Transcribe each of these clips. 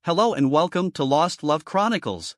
Hello and welcome to Lost Love Chronicles.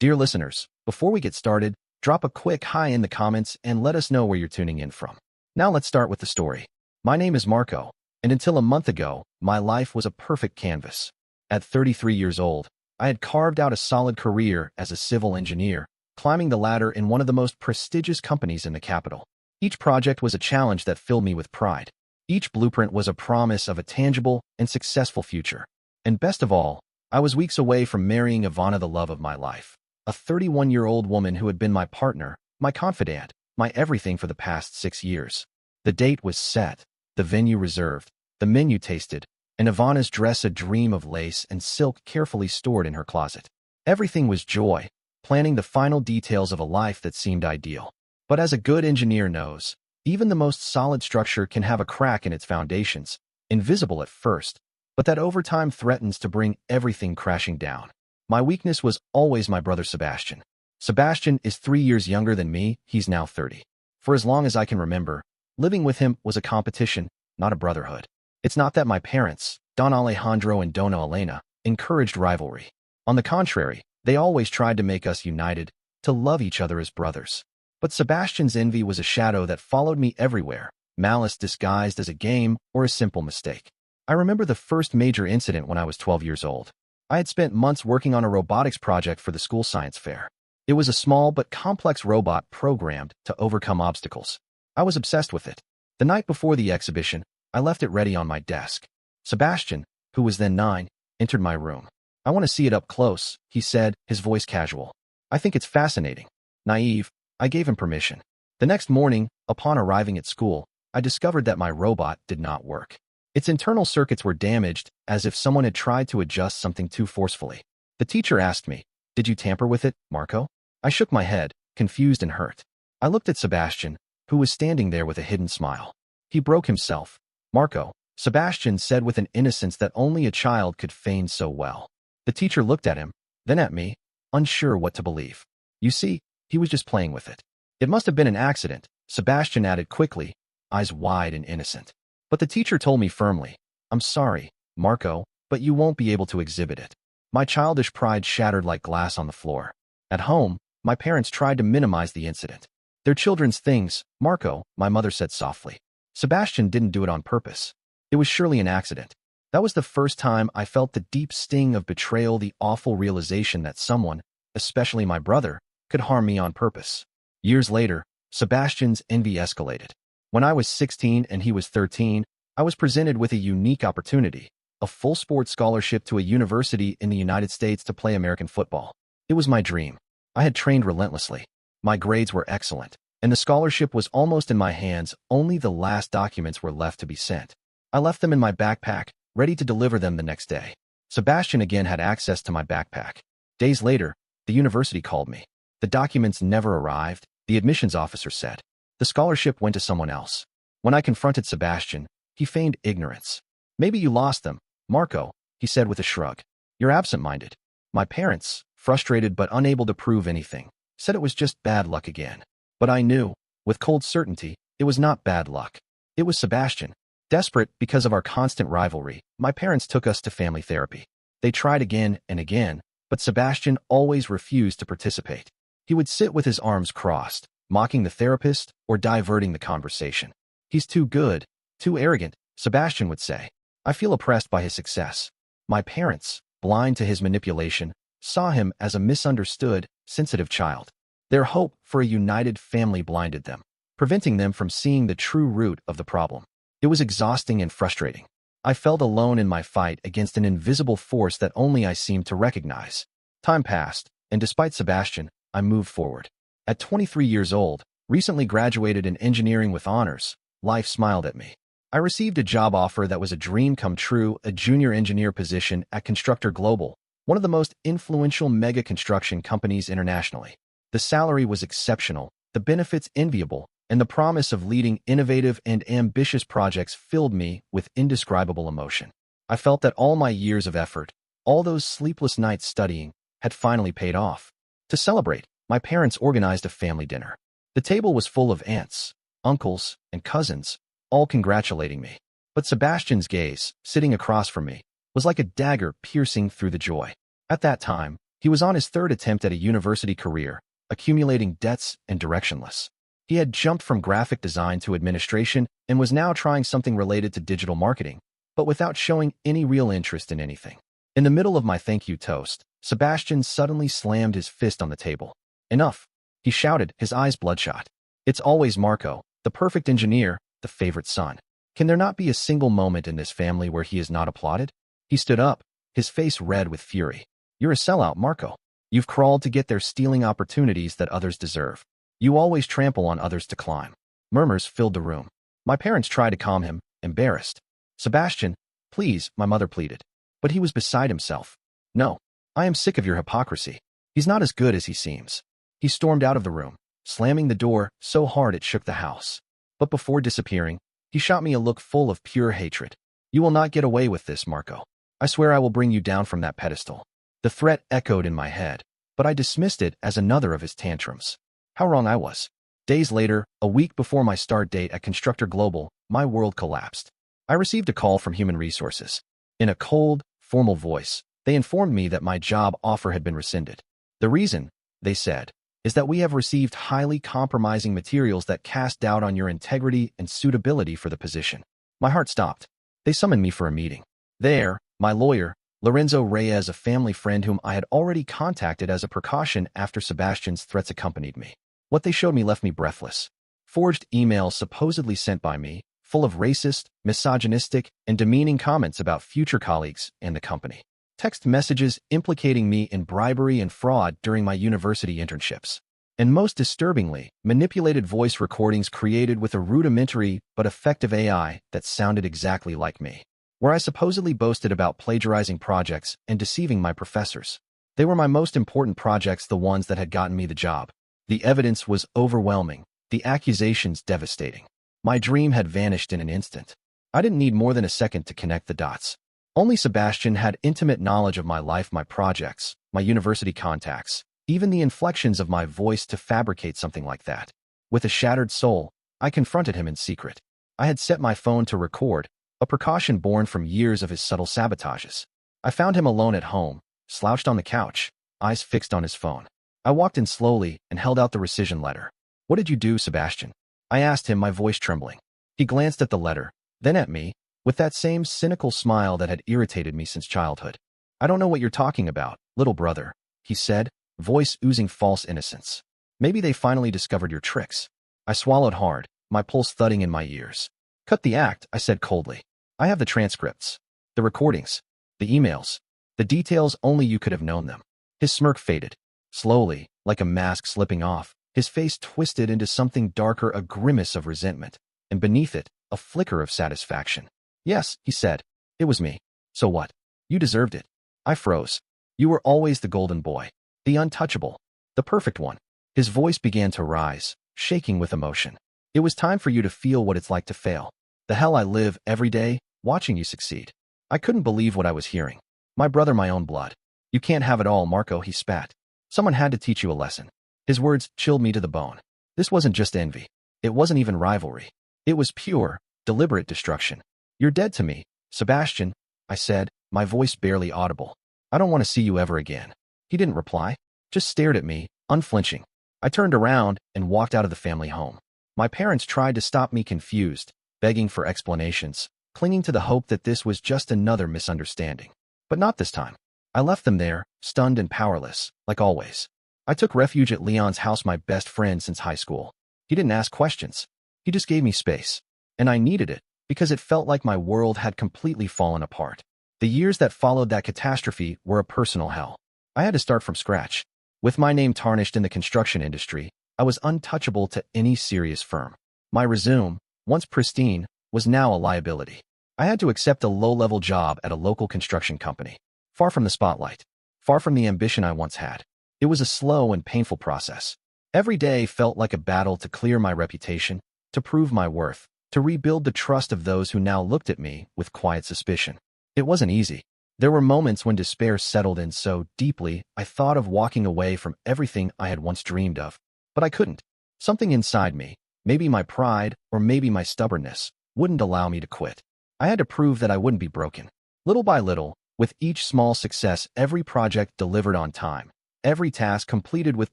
Dear listeners, before we get started, drop a quick hi in the comments and let us know where you're tuning in from. Now let's start with the story. My name is Marco, and until a month ago, my life was a perfect canvas. At 33 years old, I had carved out a solid career as a civil engineer, climbing the ladder in one of the most prestigious companies in the capital. Each project was a challenge that filled me with pride. Each blueprint was a promise of a tangible and successful future. And best of all, I was weeks away from marrying Ivana, the love of my life, a 31-year-old woman who had been my partner, my confidant, my everything for the past 6 years. The date was set, the venue reserved, the menu tasted, and Ivana's dress a dream of lace and silk carefully stored in her closet. Everything was joy, planning the final details of a life that seemed ideal. But as a good engineer knows, even the most solid structure can have a crack in its foundations, invisible at first, but that over time threatens to bring everything crashing down. My weakness was always my brother Sebastian. Sebastian is 3 years younger than me, he's now 30. For as long as I can remember, living with him was a competition, not a brotherhood. It's not that my parents, Don Alejandro and Dona Elena, encouraged rivalry. On the contrary, they always tried to make us united, to love each other as brothers. But Sebastian's envy was a shadow that followed me everywhere, malice disguised as a game or a simple mistake. I remember the first major incident when I was 12 years old. I had spent months working on a robotics project for the school science fair. It was a small but complex robot programmed to overcome obstacles. I was obsessed with it. The night before the exhibition, I left it ready on my desk. Sebastian, who was then 9, entered my room. "I want to see it up close," he said, his voice casual. "I think it's fascinating." Naive, I gave him permission. The next morning, upon arriving at school, I discovered that my robot did not work. Its internal circuits were damaged, as if someone had tried to adjust something too forcefully. The teacher asked me, "Did you tamper with it, Marco?" I shook my head, confused and hurt. I looked at Sebastian, who was standing there with a hidden smile. He broke himself. "Marco," Sebastian said with an innocence that only a child could feign so well. The teacher looked at him, then at me, unsure what to believe. "You see, he was just playing with it." "It must have been an accident," Sebastian added quickly, eyes wide and innocent. But the teacher told me firmly, "I'm sorry, Marco, but you won't be able to exhibit it." My childish pride shattered like glass on the floor. At home, my parents tried to minimize the incident. "They're children's things, Marco," my mother said softly. "Sebastian didn't do it on purpose. It was surely an accident." That was the first time I felt the deep sting of betrayal, the awful realization that someone, especially my brother, could harm me on purpose. Years later, Sebastian's envy escalated. When I was 16 and he was 13, I was presented with a unique opportunity, a full sport scholarship to a university in the United States to play American football. It was my dream. I had trained relentlessly. My grades were excellent, and the scholarship was almost in my hands. Only the last documents were left to be sent. I left them in my backpack, ready to deliver them the next day. Sebastian again had access to my backpack. Days later, the university called me. The documents never arrived, the admissions officer said. The scholarship went to someone else. When I confronted Sebastian, he feigned ignorance. "Maybe you lost them, Marco," he said with a shrug. "You're absent-minded." My parents, frustrated but unable to prove anything, said it was just bad luck again. But I knew, with cold certainty, it was not bad luck. It was Sebastian. Desperate because of our constant rivalry, my parents took us to family therapy. They tried again and again, but Sebastian always refused to participate. He would sit with his arms crossed, mocking the therapist or diverting the conversation. "He's too good, too arrogant," Sebastian would say. I feel oppressed by his success. My parents, blind to his manipulation, saw him as a misunderstood, sensitive child. Their hope for a united family blinded them, preventing them from seeing the true root of the problem. It was exhausting and frustrating. I felt alone in my fight against an invisible force that only I seemed to recognize. Time passed, and despite Sebastian, I moved forward. At 23 years old, recently graduated in engineering with honors, life smiled at me. I received a job offer that was a dream come true, a junior engineer position at Constructor Global, one of the most influential mega construction companies internationally. The salary was exceptional, the benefits enviable, and the promise of leading innovative and ambitious projects filled me with indescribable emotion. I felt that all my years of effort, all those sleepless nights studying, had finally paid off. To celebrate, my parents organized a family dinner. The table was full of aunts, uncles, and cousins, all congratulating me. But Sebastian's gaze, sitting across from me, was like a dagger piercing through the joy. At that time, he was on his third attempt at a university career, accumulating debts and directionless. He had jumped from graphic design to administration and was now trying something related to digital marketing, but without showing any real interest in anything. In the middle of my thank you toast, Sebastian suddenly slammed his fist on the table. Enough, he shouted, his eyes bloodshot. It's always Marco, the perfect engineer, the favorite son. Can there not be a single moment in this family where he is not applauded? He stood up, his face red with fury. You're a sellout, Marco. You've crawled to get there, stealing opportunities that others deserve. You always trample on others to climb. Murmurs filled the room. My parents tried to calm him, embarrassed. Sebastian, please, my mother pleaded. But he was beside himself. No, I am sick of your hypocrisy. He's not as good as he seems. He stormed out of the room, slamming the door so hard it shook the house. But before disappearing, he shot me a look full of pure hatred. You will not get away with this, Marco. I swear I will bring you down from that pedestal. The threat echoed in my head, but I dismissed it as another of his tantrums. How wrong I was. Days later, a week before my start date at Constructor Global, my world collapsed. I received a call from Human Resources. In a cold, formal voice, they informed me that my job offer had been rescinded. The reason, they said, is that we have received highly compromising materials that cast doubt on your integrity and suitability for the position. My heart stopped. They summoned me for a meeting. There, my lawyer, Lorenzo Reyes, a family friend whom I had already contacted as a precaution after Sebastian's threats, accompanied me. What they showed me left me breathless. Forged emails supposedly sent by me, full of racist, misogynistic, and demeaning comments about future colleagues and the company. Text messages implicating me in bribery and fraud during my university internships. And most disturbingly, manipulated voice recordings created with a rudimentary but effective AI that sounded exactly like me, where I supposedly boasted about plagiarizing projects and deceiving my professors. They were my most important projects, the ones that had gotten me the job. The evidence was overwhelming, the accusations devastating. My dream had vanished in an instant. I didn't need more than a second to connect the dots. Only Sebastian had intimate knowledge of my life, my projects, my university contacts, even the inflections of my voice to fabricate something like that. With a shattered soul, I confronted him in secret. I had set my phone to record, a precaution born from years of his subtle sabotages. I found him alone at home, slouched on the couch, eyes fixed on his phone. I walked in slowly and held out the rescission letter. What did you do, Sebastian? I asked him, my voice trembling. He glanced at the letter, then at me, with that same cynical smile that had irritated me since childhood. I don't know what you're talking about, little brother, he said, voice oozing false innocence. Maybe they finally discovered your tricks. I swallowed hard, my pulse thudding in my ears. Cut the act, I said coldly. I have the transcripts, the recordings, the emails, the details, only you could have known them. His smirk faded. Slowly, like a mask slipping off, his face twisted into something darker, a grimace of resentment, and beneath it, a flicker of satisfaction. Yes, he said, it was me. So what? You deserved it. I froze. You were always the golden boy, the untouchable, the perfect one. His voice began to rise, shaking with emotion. It was time for you to feel what it's like to fail. The hell I live every day, watching you succeed. I couldn't believe what I was hearing. My brother, my own blood. You can't have it all, Marco, he spat. Someone had to teach you a lesson. His words chilled me to the bone. This wasn't just envy. It wasn't even rivalry. It was pure, deliberate destruction. You're dead to me, Sebastian, I said, my voice barely audible. I don't want to see you ever again. He didn't reply, just stared at me, unflinching. I turned around and walked out of the family home. My parents tried to stop me, confused, begging for explanations, clinging to the hope that this was just another misunderstanding. But not this time. I left them there, stunned and powerless, like always. I took refuge at Leon's house, my best friend since high school. He didn't ask questions. He just gave me space. And I needed it, because it felt like my world had completely fallen apart. The years that followed that catastrophe were a personal hell. I had to start from scratch. With my name tarnished in the construction industry, I was untouchable to any serious firm. My resume, once pristine, was now a liability. I had to accept a low-level job at a local construction company. Far from the spotlight. Far from the ambition I once had. It was a slow and painful process. Every day felt like a battle to clear my reputation, to prove my worth, to rebuild the trust of those who now looked at me with quiet suspicion. It wasn't easy. There were moments when despair settled in so deeply I thought of walking away from everything I had once dreamed of. But I couldn't. Something inside me, maybe my pride or maybe my stubbornness, wouldn't allow me to quit. I had to prove that I wouldn't be broken. Little by little, With each small success, every project delivered on time, every task completed with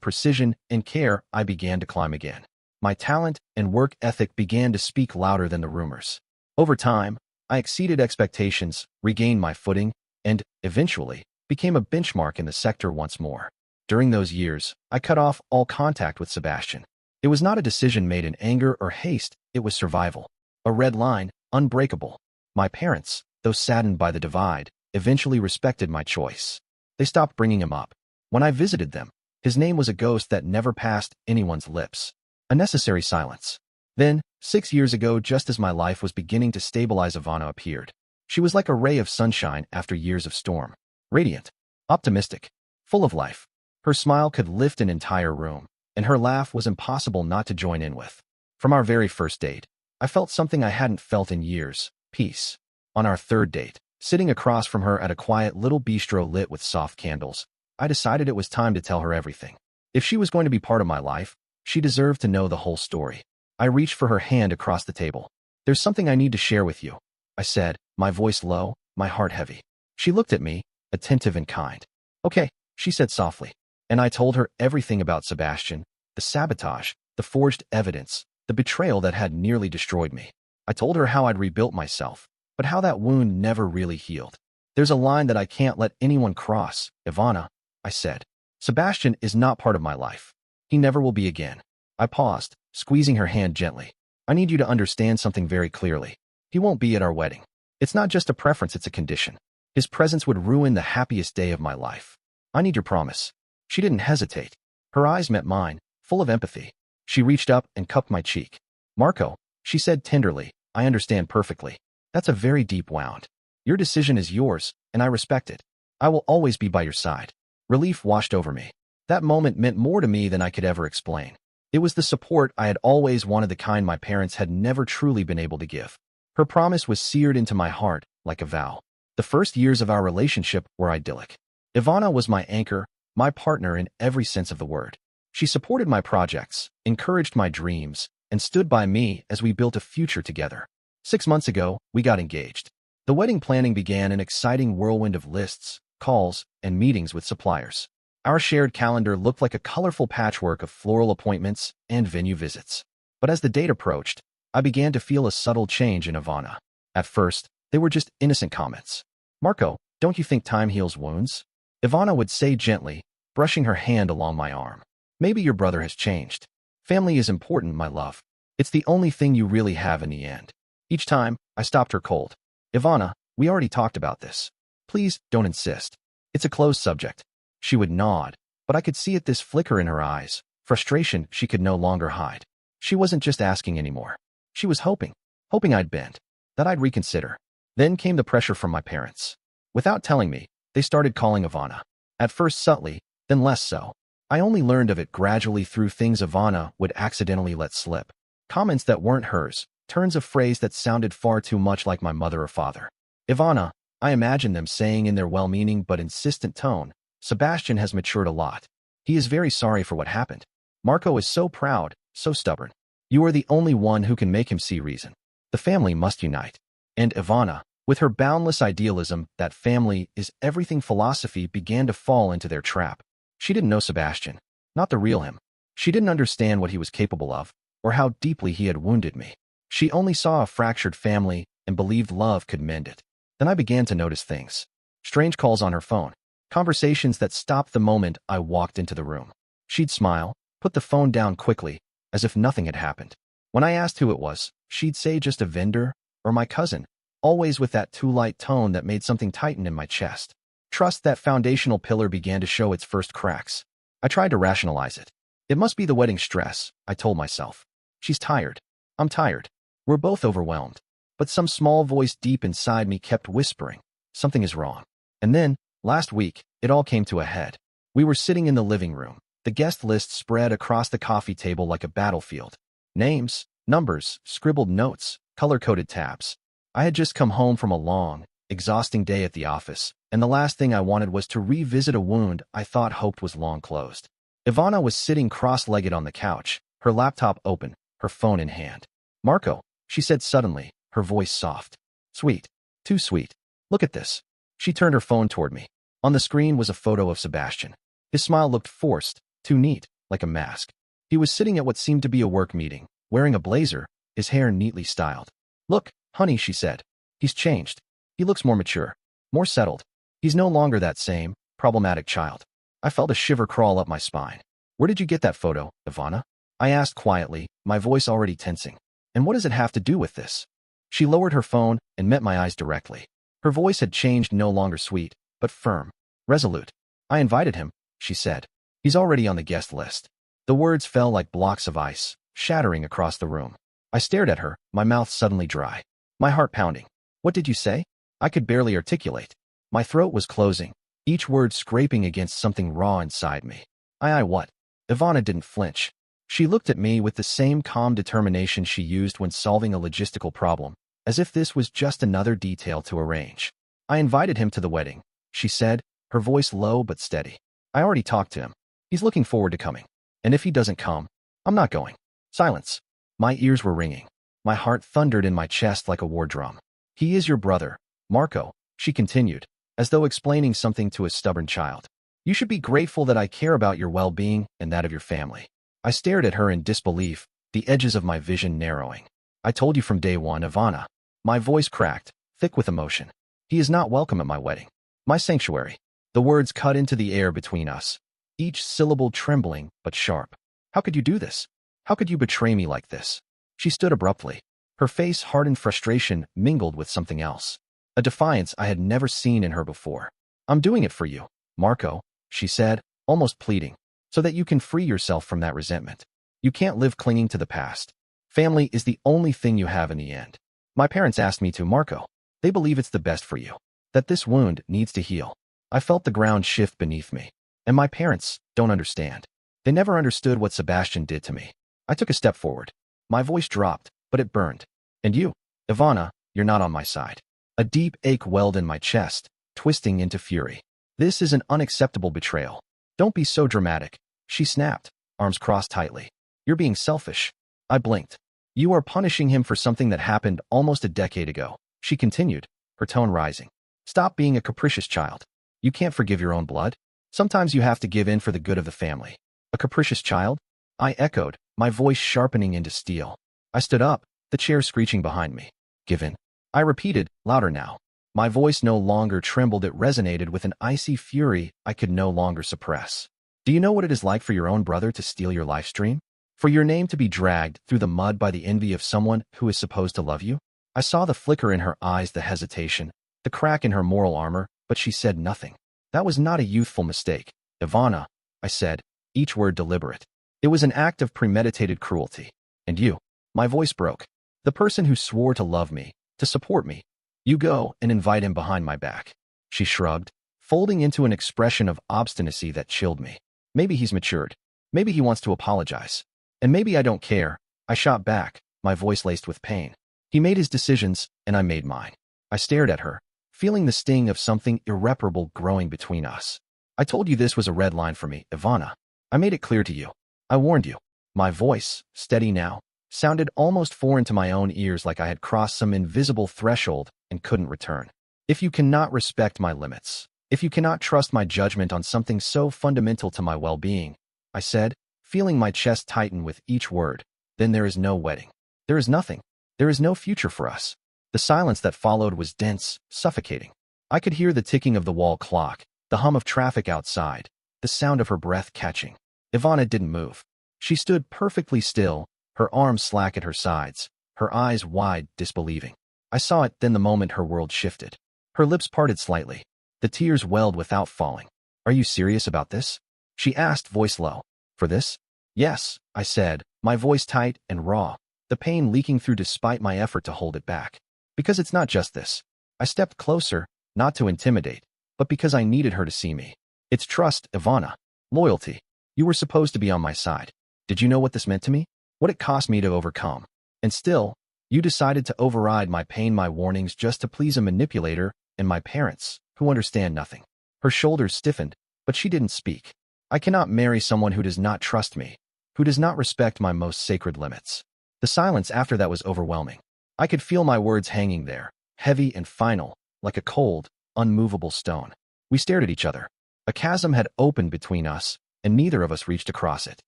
precision and care, I began to climb again. My talent and work ethic began to speak louder than the rumors. Over time, I exceeded expectations, regained my footing, and, eventually, became a benchmark in the sector once more. During those years, I cut off all contact with Sebastian. It was not a decision made in anger or haste, it was survival. A red line, unbreakable. My parents, though saddened by the divide, eventually respected my choice. They stopped bringing him up. When I visited them, his name was a ghost that never passed anyone's lips. A necessary silence. Then, 6 years ago, just as my life was beginning to stabilize, Ivana appeared. She was like a ray of sunshine after years of storm. Radiant, optimistic, full of life. Her smile could lift an entire room, and her laugh was impossible not to join in with. From our very first date, I felt something I hadn't felt in years, peace. On our third date, sitting across from her at a quiet little bistro lit with soft candles, I decided it was time to tell her everything. If she was going to be part of my life, she deserved to know the whole story. I reached for her hand across the table. "There's something I need to share with you," I said, my voice low, my heart heavy. She looked at me, attentive and kind. "Okay," she said softly. And I told her everything about Sebastian, the sabotage, the forged evidence, the betrayal that had nearly destroyed me. I told her how I'd rebuilt myself, but how that wound never really healed. "There's a line that I can't let anyone cross, Ivana," I said. "Sebastian is not part of my life. He never will be again." I paused, squeezing her hand gently. "I need you to understand something very clearly. He won't be at our wedding. It's not just a preference, it's a condition. His presence would ruin the happiest day of my life. I need your promise." She didn't hesitate. Her eyes met mine, full of empathy. She reached up and cupped my cheek. "Marco," she said tenderly, "I understand perfectly. That's a very deep wound. Your decision is yours, and I respect it. I will always be by your side." Relief washed over me. That moment meant more to me than I could ever explain. It was the support I had always wanted, the kind my parents had never truly been able to give. Her promise was seared into my heart like a vow. The first years of our relationship were idyllic. Ivana was my anchor, my partner in every sense of the word. She supported my projects, encouraged my dreams, and stood by me as we built a future together. 6 months ago, we got engaged. The wedding planning began, an exciting whirlwind of lists, calls, and meetings with suppliers. Our shared calendar looked like a colorful patchwork of floral appointments and venue visits. But as the date approached, I began to feel a subtle change in Ivana. At first, they were just innocent comments. "Marco, don't you think time heals wounds?" Ivana would say gently, brushing her hand along my arm. "Maybe your brother has changed. Family is important, my love. It's the only thing you really have in the end." Each time, I stopped her cold. "Ivana, we already talked about this. Please, don't insist. It's a closed subject." She would nod, but I could see this flicker in her eyes, frustration she could no longer hide. She wasn't just asking anymore. She was hoping I'd bend, that I'd reconsider. Then came the pressure from my parents. Without telling me, they started calling Ivana. At first subtly, then less so. I only learned of it gradually through things Ivana would accidentally let slip. Comments that weren't hers, turns of phrase that sounded far too much like my mother or father. "Ivana," I imagined them saying in their well-meaning but insistent tone, "Sebastian has matured a lot. He is very sorry for what happened. Marco is so proud, so stubborn. You are the only one who can make him see reason. The family must unite." And Ivana, with her boundless idealism that family is everything philosophy, began to fall into their trap. She didn't know Sebastian, not the real him. She didn't understand what he was capable of, or how deeply he had wounded me. She only saw a fractured family and believed love could mend it. Then I began to notice things. Strange calls on her phone. Conversations that stopped the moment I walked into the room. She'd smile, put the phone down quickly, as if nothing had happened. When I asked who it was, she'd say just a vendor, or my cousin, always with that too light tone that made something tighten in my chest. Trust, that foundational pillar, began to show its first cracks. I tried to rationalize it. It must be the wedding stress, I told myself. She's tired. I'm tired. We're both overwhelmed. But some small voice deep inside me kept whispering, something is wrong. And then, last week, it all came to a head. We were sitting in the living room, the guest list spread across the coffee table like a battlefield. Names, numbers, scribbled notes, color-coded tabs. I had just come home from a long, exhausting day at the office, and the last thing I wanted was to revisit a wound I thought hoped was long closed. Ivana was sitting cross-legged on the couch, her laptop open, her phone in hand. "Marco," she said suddenly, her voice soft. "Sweet. Too sweet. Look at this." She turned her phone toward me. On the screen was a photo of Sebastian. His smile looked forced, too neat, like a mask. He was sitting at what seemed to be a work meeting, wearing a blazer, his hair neatly styled. "Look, honey," she said. "He's changed. He looks more mature, more settled. He's no longer that same, problematic child." I felt a shiver crawl up my spine. "Where did you get that photo, Ivana?" I asked quietly, my voice already tensing. "And what does it have to do with this?" She lowered her phone and met my eyes directly. Her voice had changed, no longer sweet, but firm, resolute. "I invited him," she said. "He's already on the guest list." The words fell like blocks of ice, shattering across the room. I stared at her, my mouth suddenly dry, my heart pounding. "What did you say?" I could barely articulate. My throat was closing, each word scraping against something raw inside me. I what? Ivana didn't flinch. She looked at me with the same calm determination she used when solving a logistical problem, as if this was just another detail to arrange. "I invited him to the wedding," she said, her voice low but steady. "I already talked to him. He's looking forward to coming. And if he doesn't come, I'm not going." Silence. My ears were ringing. My heart thundered in my chest like a war drum. "He is your brother, Marco," she continued, as though explaining something to a stubborn child. "You should be grateful that I care about your well-being and that of your family." I stared at her in disbelief, the edges of my vision narrowing. "I told you from day one, Ivana." My voice cracked, thick with emotion. "He is not welcome at my wedding. My sanctuary." The words cut into the air between us, each syllable trembling but sharp. "How could you do this? How could you betray me like this?" She stood abruptly. Her face hardened, frustration mingled with something else, a defiance I had never seen in her before. "I'm doing it for you, Marco," she said, almost pleading, "so that you can free yourself from that resentment. You can't live clinging to the past. Family is the only thing you have in the end. My parents asked me to, Marco. They believe it's the best for you, that this wound needs to heal." I felt the ground shift beneath me. "And my parents don't understand. They never understood what Sebastian did to me." I took a step forward. My voice dropped, but it burned. "And you, Ivana, you're not on my side." A deep ache welled in my chest, twisting into fury. "This is an unacceptable betrayal. Don't be so dramatic," she snapped, arms crossed tightly. "You're being selfish." I blinked. "You are punishing him for something that happened almost a decade ago," she continued, her tone rising. "Stop being a capricious child. You can't forgive your own blood. Sometimes you have to give in for the good of the family." "A capricious child?" I echoed, my voice sharpening into steel. I stood up, the chair screeching behind me. "Give in," I repeated, louder now. My voice no longer trembled, it resonated with an icy fury I could no longer suppress. "Do you know what it is like for your own brother to steal your life stream? For your name to be dragged through the mud by the envy of someone who is supposed to love you?" I saw the flicker in her eyes, the hesitation, the crack in her moral armor, but she said nothing. "That was not a youthful mistake, Ivana," I said, each word deliberate. "It was an act of premeditated cruelty. And you," my voice broke, "the person who swore to love me, to support me, you go and invite him behind my back." She shrugged, folding into an expression of obstinacy that chilled me. "Maybe he's matured. Maybe he wants to apologize. And maybe I don't care," I shot back, my voice laced with pain. "He made his decisions, and I made mine." I stared at her, feeling the sting of something irreparable growing between us. "I told you this was a red line for me, Ivana. I made it clear to you. I warned you." My voice, steady now, sounded almost foreign to my own ears, like I had crossed some invisible threshold and couldn't return. "If you cannot respect my limits, if you cannot trust my judgment on something so fundamental to my well-being," I said, feeling my chest tighten with each word, "then there is no wedding. There is nothing. There is no future for us." The silence that followed was dense, suffocating. I could hear the ticking of the wall clock, the hum of traffic outside, the sound of her breath catching. Ivana didn't move. She stood perfectly still, her arms slack at her sides, her eyes wide, disbelieving. I saw it then, the moment her world shifted. Her lips parted slightly. The tears welled without falling. "Are you serious about this?" she asked, voice low. "For this?" "Yes," I said, my voice tight and raw, the pain leaking through despite my effort to hold it back. "Because it's not just this." I stepped closer, not to intimidate, but because I needed her to see me. "It's trust, Ivana. Loyalty. You were supposed to be on my side. Did you know what this meant to me? What it cost me to overcome? And still, you decided to override my pain, my warnings, just to please a manipulator and my parents, who understand nothing." Her shoulders stiffened, but she didn't speak. "I cannot marry someone who does not trust me, who does not respect my most sacred limits." The silence after that was overwhelming. I could feel my words hanging there, heavy and final, like a cold, unmovable stone. We stared at each other. A chasm had opened between us, and neither of us reached across it.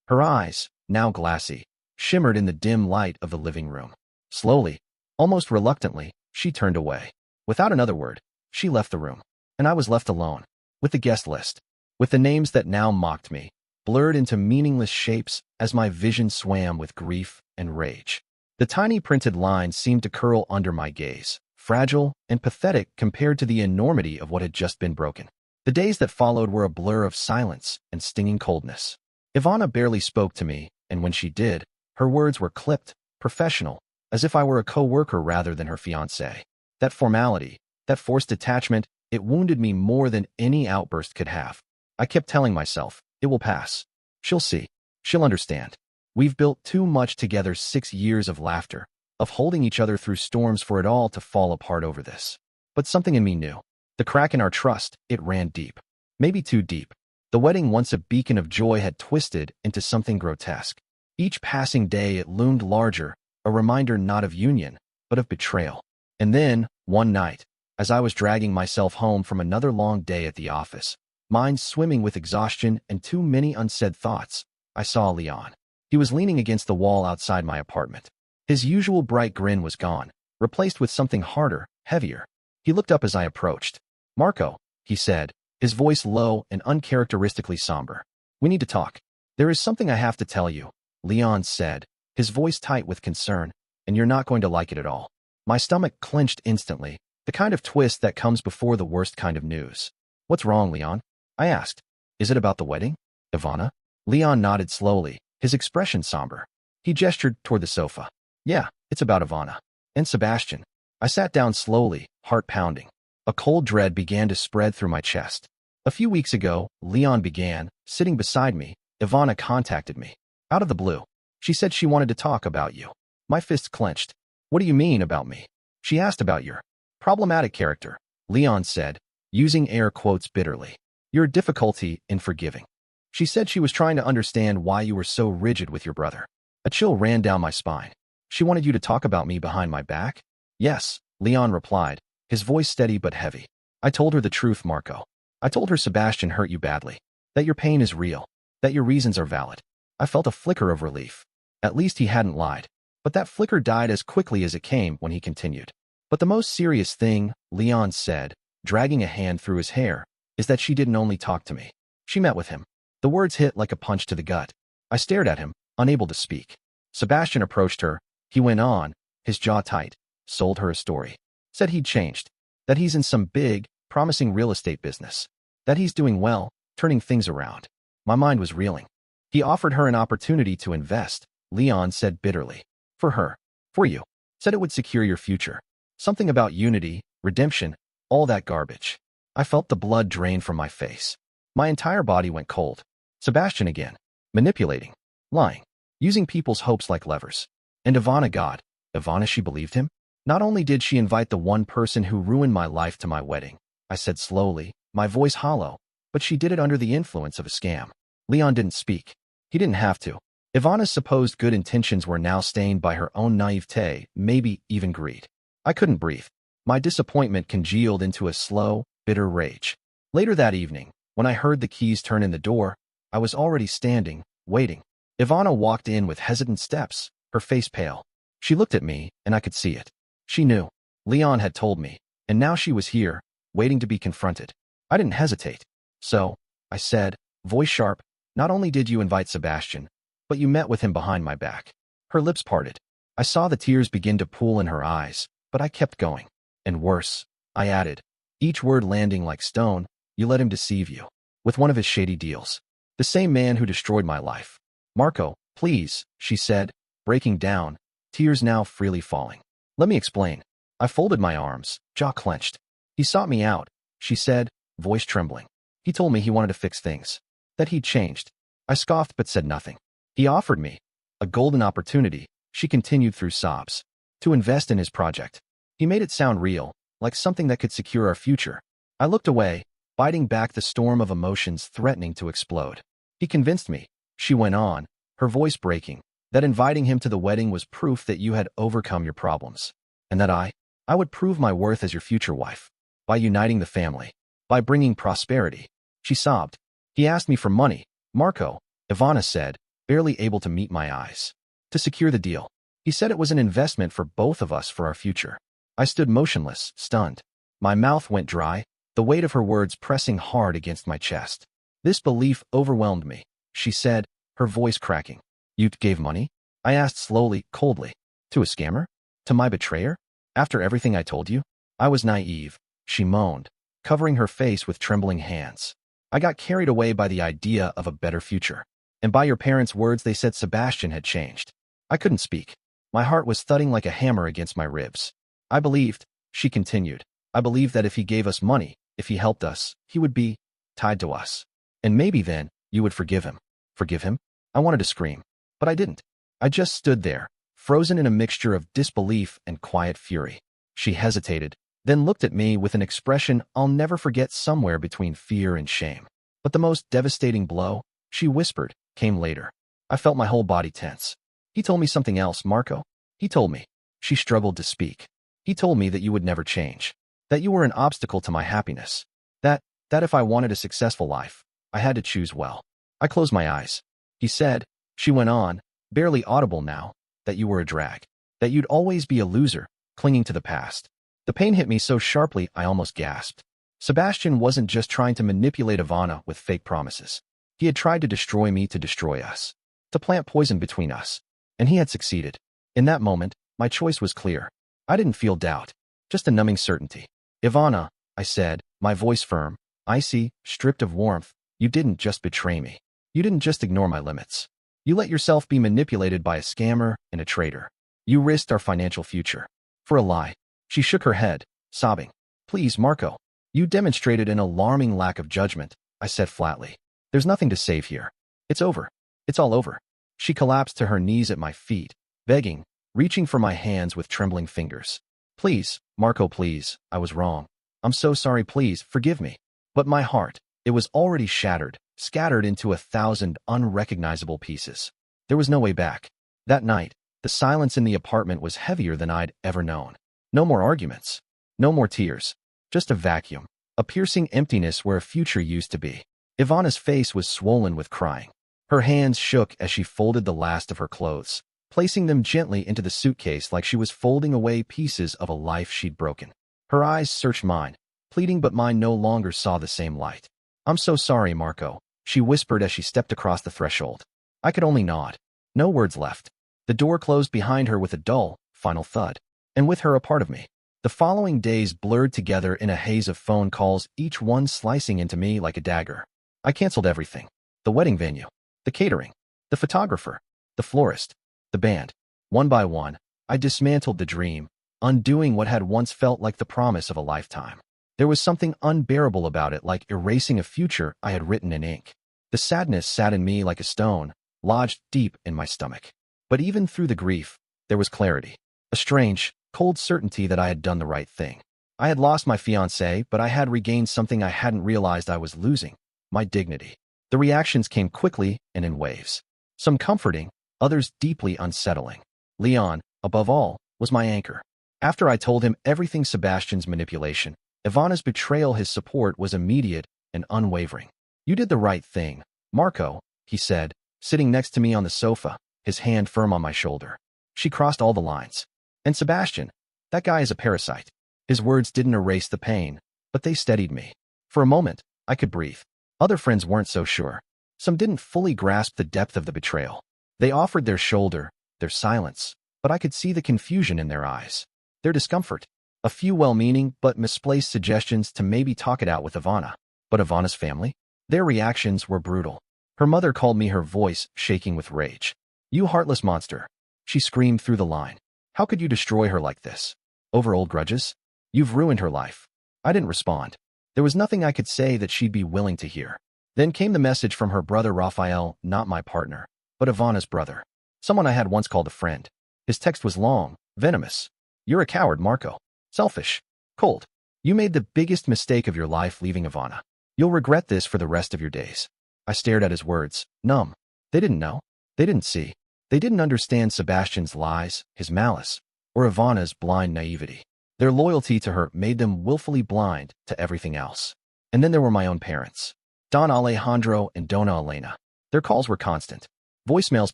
Her eyes, now glassy, shimmered in the dim light of the living room. Slowly, almost reluctantly, she turned away. Without another word, she left the room, and I was left alone, with the guest list, with the names that now mocked me, blurred into meaningless shapes as my vision swam with grief and rage. The tiny printed lines seemed to curl under my gaze, fragile and pathetic compared to the enormity of what had just been broken. The days that followed were a blur of silence and stinging coldness. Ivana barely spoke to me, and when she did, her words were clipped, professional, as if I were a co-worker rather than her fiancé. That formality, that forced detachment, it wounded me more than any outburst could have. I kept telling myself, it will pass. She'll see. She'll understand. We've built too much together, 6 years of laughter, of holding each other through storms for it all to fall apart over this. But something in me knew. The crack in our trust, it ran deep. Maybe too deep. The wedding, once a beacon of joy, had twisted into something grotesque. Each passing day it loomed larger, a reminder not of union, but of betrayal. And then, one night, as I was dragging myself home from another long day at the office, mind swimming with exhaustion and too many unsaid thoughts, I saw Leon. He was leaning against the wall outside my apartment. His usual bright grin was gone, replaced with something harder, heavier. He looked up as I approached. "Marco," he said, his voice low and uncharacteristically somber. "We need to talk. There is something I have to tell you," Leon said, his voice tight with concern, "and you're not going to like it at all." My stomach clenched instantly, the kind of twist that comes before the worst kind of news. "What's wrong, Leon?" I asked. "Is it about the wedding, Ivana?" Leon nodded slowly, his expression somber. He gestured toward the sofa. "Yeah, it's about Ivana. And Sebastian." I sat down slowly, heart pounding. A cold dread began to spread through my chest. "A few weeks ago," Leon began, sitting beside me, "Ivana contacted me. Out of the blue. She said she wanted to talk about you." My fists clenched. "What do you mean about me?" "She asked about your problematic character," Leon said, using air quotes bitterly. "Your difficulty in forgiving. She said she was trying to understand why you were so rigid with your brother." A chill ran down my spine. "She wanted you to talk about me behind my back?" "Yes," Leon replied, his voice steady but heavy. "I told her the truth, Marco. I told her Sebastian hurt you badly, that your pain is real, that your reasons are valid." I felt a flicker of relief. At least he hadn't lied. But that flicker died as quickly as it came when he continued. "But the most serious thing," Leon said, dragging a hand through his hair, "is that she didn't only talk to me. She met with him." The words hit like a punch to the gut. I stared at him, unable to speak. "Sebastian approached her," he went on, his jaw tight, "sold her a story. Said he'd changed. That he's in some big, promising real estate business. That he's doing well, turning things around." My mind was reeling. "He offered her an opportunity to invest," Leon said bitterly. "For her. For you. Said it would secure your future. Something about unity, redemption, all that garbage." I felt the blood drain from my face. My entire body went cold. Sebastian again. Manipulating. Lying. Using people's hopes like levers. And Ivana, God. Ivana, she believed him? "Not only did she invite the one person who ruined my life to my wedding," I said slowly, my voice hollow, "but she did it under the influence of a scam." Leon didn't speak. He didn't have to. Ivana's supposed good intentions were now stained by her own naivete, maybe even greed. I couldn't breathe. My disappointment congealed into a slow, bitter rage. Later that evening, when I heard the keys turn in the door, I was already standing, waiting. Ivana walked in with hesitant steps, her face pale. She looked at me, and I could see it. She knew. Leon had told me, and now she was here, waiting to be confronted. I didn't hesitate. "So," I said, voice sharp, "not only did you invite Sebastian, but you met with him behind my back." Her lips parted. I saw the tears begin to pool in her eyes, but I kept going. "And worse," I added, each word landing like stone, "you let him deceive you. With one of his shady deals. The same man who destroyed my life." "Marco, please," she said, breaking down, tears now freely falling. "Let me explain." I folded my arms, jaw clenched. "He sought me out," she said, voice trembling. "He told me he wanted to fix things. That he'd changed." I scoffed but said nothing. "He offered me a golden opportunity," she continued through sobs, "to invest in his project. He made it sound real, like something that could secure our future." I looked away, biting back the storm of emotions threatening to explode. "He convinced me," she went on, her voice breaking, "that inviting him to the wedding was proof that you had overcome your problems. And that I would prove my worth as your future wife. by uniting the family, by bringing prosperity. She sobbed. He asked me for money, Marco, Ivana said, barely able to meet my eyes. To secure the deal. He said it was an investment for both of us for our future. I stood motionless, stunned. My mouth went dry, the weight of her words pressing hard against my chest. This belief overwhelmed me, she said, her voice cracking. You gave money? I asked slowly, coldly. To a scammer? To my betrayer? After everything I told you? I was naive, she moaned, covering her face with trembling hands. I got carried away by the idea of a better future. And by your parents' words, they said Sebastian had changed. I couldn't speak. My heart was thudding like a hammer against my ribs. I believed, she continued, I believed that if he gave us money, if he helped us, he would be tied to us. And maybe then, you would forgive him. Forgive him? I wanted to scream, but I didn't. I just stood there, frozen in a mixture of disbelief and quiet fury. She hesitated, then looked at me with an expression I'll never forget, somewhere between fear and shame. But the most devastating blow, she whispered, came later. I felt my whole body tense. He told me something else, Marco. He told me. She struggled to speak. He told me that you would never change. That you were an obstacle to my happiness. That if I wanted a successful life, I had to choose well. I closed my eyes. He said, she went on, barely audible now, that you were a drag. That you'd always be a loser, clinging to the past. The pain hit me so sharply I almost gasped. Sebastian wasn't just trying to manipulate Ivana with fake promises. He had tried to destroy me, to destroy us. To plant poison between us. And he had succeeded. In that moment, my choice was clear. I didn't feel doubt, just a numbing certainty. Ivana, I said, my voice firm, icy, stripped of warmth, you didn't just betray me. You didn't just ignore my limits. You let yourself be manipulated by a scammer and a traitor. You risked our financial future. For a lie. She shook her head, sobbing. Please, Marco. You demonstrated an alarming lack of judgment, I said flatly. There's nothing to save here. It's over. It's all over. She collapsed to her knees at my feet, begging, reaching for my hands with trembling fingers. Please, Marco, please, I was wrong. I'm so sorry, please, forgive me. But my heart, it was already shattered, scattered into 1,000 unrecognizable pieces. There was no way back. That night, the silence in the apartment was heavier than I'd ever known. No more arguments. No more tears. Just a vacuum. A piercing emptiness where a future used to be. Ivana's face was swollen with crying. Her hands shook as she folded the last of her clothes, placing them gently into the suitcase like she was folding away pieces of a life she'd broken. Her eyes searched mine, pleading, but mine no longer saw the same light. I'm so sorry, Marco, she whispered as she stepped across the threshold. I could only nod. No words left. The door closed behind her with a dull, final thud, and with her a part of me. The following days blurred together in a haze of phone calls, each one slicing into me like a dagger. I canceled everything. The wedding venue. The catering. The photographer. The florist. The band. One by one, I dismantled the dream, undoing what had once felt like the promise of a lifetime. There was something unbearable about it, like erasing a future I had written in ink. The sadness sat in me like a stone, lodged deep in my stomach. But even through the grief, there was clarity. A strange, cold certainty that I had done the right thing. I had lost my fiancée, but I had regained something I hadn't realized I was losing. My dignity. The reactions came quickly and in waves. Some comforting, others deeply unsettling. Leon, above all, was my anchor. After I told him everything, Sebastian's manipulation, Ivana's betrayal, his support was immediate and unwavering. You did the right thing, Marco, he said, sitting next to me on the sofa, his hand firm on my shoulder. She crossed all the lines. And Sebastian, that guy is a parasite. His words didn't erase the pain, but they steadied me. For a moment, I could breathe. Other friends weren't so sure. Some didn't fully grasp the depth of the betrayal. They offered their shoulder, their silence, but I could see the confusion in their eyes. Their discomfort. A few well-meaning but misplaced suggestions to maybe talk it out with Ivana. But Ivana's family? Their reactions were brutal. Her mother called me, her voice shaking with rage. You heartless monster. She screamed through the line. How could you destroy her like this? Over old grudges? You've ruined her life. I didn't respond. There was nothing I could say that she'd be willing to hear. Then came the message from her brother Raphael, not my partner, but Ivana's brother. Someone I had once called a friend. His text was long, venomous. You're a coward, Marco. Selfish. Cold. You made the biggest mistake of your life leaving Ivana. You'll regret this for the rest of your days. I stared at his words, numb. They didn't know. They didn't see. They didn't understand Sebastian's lies, his malice, or Ivana's blind naivety. Their loyalty to her made them willfully blind to everything else. And then there were my own parents, Don Alejandro and Dona Elena. Their calls were constant. Voicemails